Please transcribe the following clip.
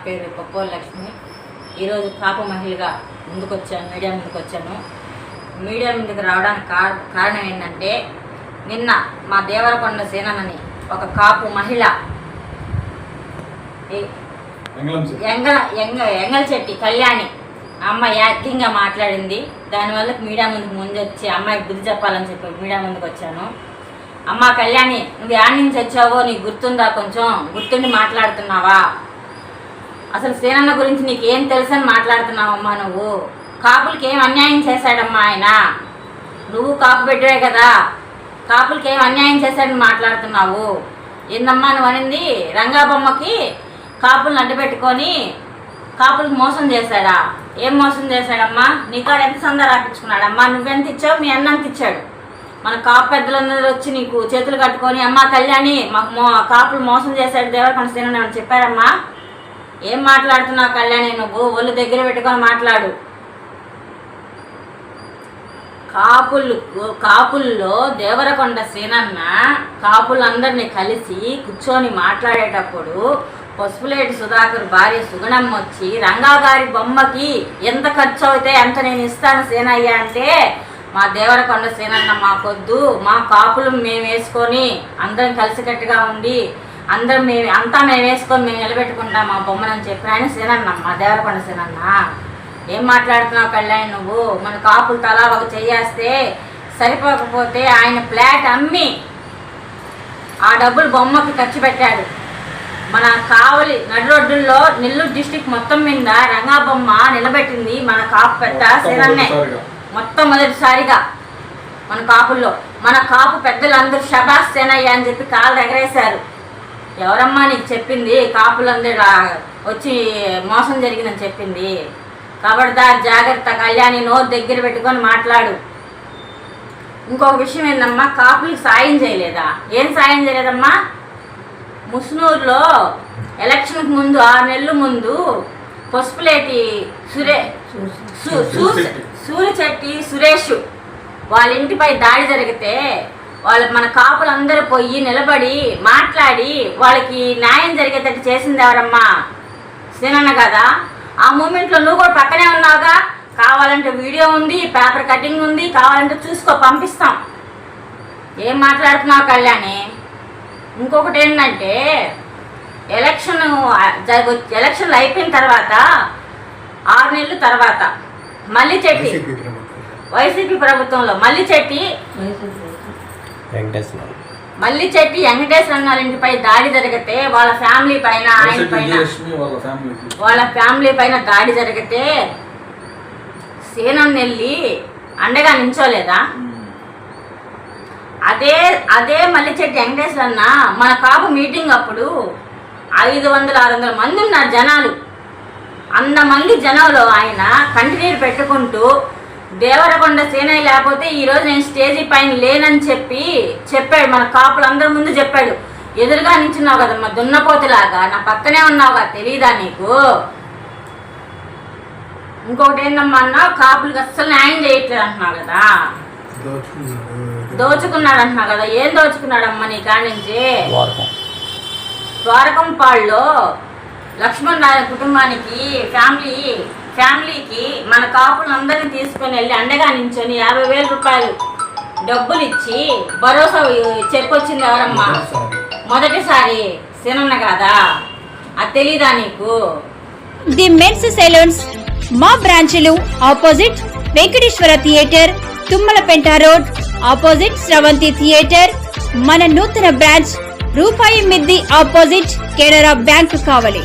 పేరు పప్పోల లక్ష్మి. ఈరోజు కాపు మహిళగా మీడియా ముందుకు వచ్చాను. మీడియా ముందుకు రావడానికి కారణం ఏంటంటే, నిన్న మా దేవరకొండ సేనని ఒక కాపు మహిళ ఎంగల్చెట్టి కళ్యాణి అమ్మాయి యాక్టింగ్గా మాట్లాడింది. దానివల్ల మీడియా ముందు వచ్చి అమ్మాయికి బుద్ధి చెప్పాలని చెప్పి మీడియా ముందుకు వచ్చాను. అమ్మ కళ్యాణి, నువ్వు యాడ్ నుంచి వచ్చావో నీకు గుర్తుందా? కొంచెం గుర్తుండి మాట్లాడుతున్నావా? అసలు సేనన్న గురించి నీకేం తెలుసని మాట్లాడుతున్నావమ్మా? నువ్వు కాపులకి ఏం అన్యాయం చేశాడమ్మా ఆయన? నువ్వు కాపు పెట్టావే కదా, కాపులకి ఏం అన్యాయం చేశాడని మాట్లాడుతున్నావు ఏందమ్మా? నువ్వు అనింది రంగాబొమ్మకి కాపులను అడ్డుపెట్టుకొని కాపులకు మోసం చేశాడా? ఏం మోసం చేశాడమ్మా? నీకాడ ఎంత సందా రాపించుకున్నాడమ్మా? నువ్వెంత ఇచ్చావు? మీ అన్నంత ఇచ్చాడు. మన కాపు పెద్దలందరూ వచ్చి నీకు చేతులు కట్టుకొని అమ్మ కళ్యాణి మాకు కాపులు మోసం చేశాడు దేవరకొండ సేనని చెప్పారమ్మా. ఏం మాట్లాడుతున్నావు కళ్యాణి? నువ్వు ఒళ్ళు దగ్గర పెట్టుకొని మాట్లాడు. కాపుల్లో దేవరకొండ సేనన్న కాపులందరినీ కలిసి కూర్చొని మాట్లాడేటప్పుడు పసుపులేటి సుధాకర్ భార్య సుగుణమ్మ వచ్చి రంగా గారి బొమ్మకి ఎంత ఖర్చు అవుతే ఎంత నేను ఇస్తాను సేనయ్య అంటే, మా దేవరకొండ సేనన్న మాకొద్దు, మా కాపులు మేము వేసుకొని అందరం కలిసికట్టుగా ఉండి అందరం మేము వేసుకొని మేము నిలబెట్టుకుంటాం మా బొమ్మనని చెప్పిన ఆయన సేనన్న, మా దేవరకొండ సేనన్న. ఏం మాట్లాడుతున్నావు కళ్యాణి నువ్వు? మన కాపులు తలా ఒక చెయ్యేస్తే సరిపోకపోతే ఆయన ఫ్లాట్ అమ్మి ఆ డబ్బులు బొమ్మకి ఖర్చు పెట్టాడు. మన కావలి నడిరోడ్డుల్లో నెల్లూరు డిస్టిక్ మొత్తం మీద రంగా బొమ్మ నిలబెట్టింది మన కాపు పెద్ద సేనన్నే. మొట్టమొదటిసారిగా మన కాపుల్లో మన కాపు పెద్దలందరూ శబాష్ సేనయ్య అని చెప్పి కాళ్ళు ఎగరేశారు. ఎవరమ్మా నీకు చెప్పింది కాపులందరూ వచ్చి మోసం జరిగిందని చెప్పింది? కబడ్దార్ జాగ్రత్త కళ్యాణి, నోరు దగ్గర పెట్టుకొని మాట్లాడు. ఇంకొక విషయం ఏందమ్మా, కాపులకు సాయం చేయలేదా? ఏం సాయం చేయలేదమ్మా? ముస్నూరులో ఎలక్షన్కి ముందు 6 నెలల ముందు పసుపులేటి సూరిచెట్టి సురేష్ వాళ్ళ ఇంటిపై దాడి జరిగితే మన కాపులందరూ పోయి నిలబడి మాట్లాడి వాళ్ళకి న్యాయం జరిగేటట్టు చేసింది ఎవరమ్మా? సేనన్న కదా. ఆ మూమెంట్లో నువ్వు కూడా పక్కనే ఉన్నావుగా. కావాలంటే వీడియో ఉంది, పేపర్ కటింగ్ ఉంది, కావాలంటే చూసుకో, పంపిస్తాం. ఏం మాట్లాడుతున్నావు కళ్యాణి? ఇంకొకటి ఏంటంటే, ఎలక్షన్లు అయిపోయిన తర్వాత 6 నెలల తర్వాత మల్లిచెట్టి వైసీపీ ప్రభుత్వంలో మల్లిచెట్టి వెంకటేశ్వర ఇంటిపై దాడి జరిగితే వాళ్ళ ఫ్యామిలీ పైన దాడి జరిగితే సేనన్న వెళ్ళి అండగా నించోలేదా? అదే మల్లిచెట్టి వెంకటేశ్వరన్న మన కాపు మీటింగ్ అప్పుడు 500-600 మంది ఉన్నారు జనాలు. అంతమంది జనంలో ఆయన కంటినీరు పెట్టుకుంటూ దేవరకొండ సేనయ్య లేకపోతే ఈరోజు నేను స్టేజీ పైన లేనని చెప్పాడు. మన కాపులందరి ముందు చెప్పాడు. ఎదురుగా నించున్నావు కదమ్మా దున్నపోతులాగా, నా పక్కనే ఉన్నావుగా, తెలీదా నీకు? ఇంకొకటి ఏందమ్మా అన్నా, కాపులకు అస్సలు న్యాయం చేయట్లేదు అంటున్నావు కదా, దోచుకున్నాడు అంటున్నావు కదా. ఏం దోచుకున్నాడమ్మా నీ కాడి నుంచి? ద్వారకంపాడులో లక్ష్మణ్ నారాయణ కుటుంబానికి ఫ్యామిలీకి మన కాపులందరినీ తీసుకొని వెళ్ళి అండగా నించొని 50,000 రూపాయలు డబ్బులు ఇచ్చి భరోసా చెప్పొచ్చింది ఎవరమ్మా? మొదటిసారి సేనన్న కాదా? అది తెలీదా నీకు? ది మెన్స్ సెలూన్స్ మా బ్రాంచ్లు opposite Venkateswara theatre, Tummalapenta road, opposite Sravanthi theatre. మన నూతన బ్రాంచ్ రూపాయి మిద్ది ఆపోజిట్ కెనరా బ్యాంక్ కావలి.